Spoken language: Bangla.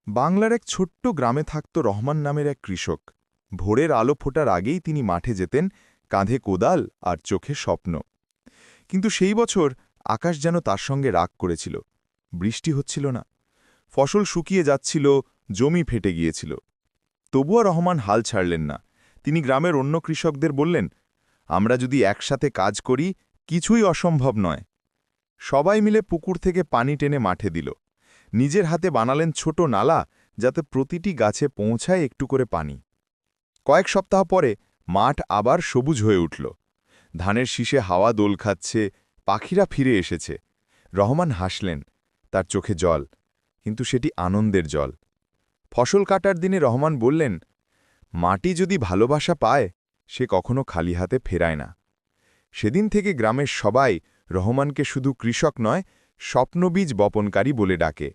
বাংলার এক ছোট্ট গ্রামে থাকত রহমান নামের এক কৃষক। ভোরের আলো ফোটার আগেই তিনি মাঠে যেতেন, কাঁধে কোদাল আর চোখে স্বপ্ন। কিন্তু সেই বছর আকাশ যেন তার সঙ্গে রাগ করেছিল। বৃষ্টি হচ্ছিল না, ফসল শুকিয়ে যাচ্ছিল, জমি ফেটে গিয়েছিল। তবুও রহমান হাল ছাড়লেন না। তিনি গ্রামের অন্য কৃষকদের বললেন, আমরা যদি একসাথে কাজ করি, কিছুই অসম্ভব নয়। সবাই মিলে পুকুর থেকে পানি টেনে মাঠে দিল। নিজের হাতে বানালেন ছোট নালা, যাতে প্রতিটি গাছে পৌঁছায় একটু করে পানি। কয়েক সপ্তাহ পরে মাঠ আবার সবুজ হয়ে উঠল। ধানের শীষে হাওয়া দোল খাচ্ছে, পাখিরা ফিরে এসেছে। রহমান হাসলেন, তার চোখে জল, কিন্তু সেটি আনন্দের জল। ফসল কাটার দিনে রহমান বললেন, মাটি যদি ভালোবাসা পায়, সে কখনো খালি হাতে ফেরায় না। সেদিন থেকে গ্রামের সবাই রহমানকে শুধু কৃষক নয়, স্বপ্নবীজ বপনকারী বলে ডাকে।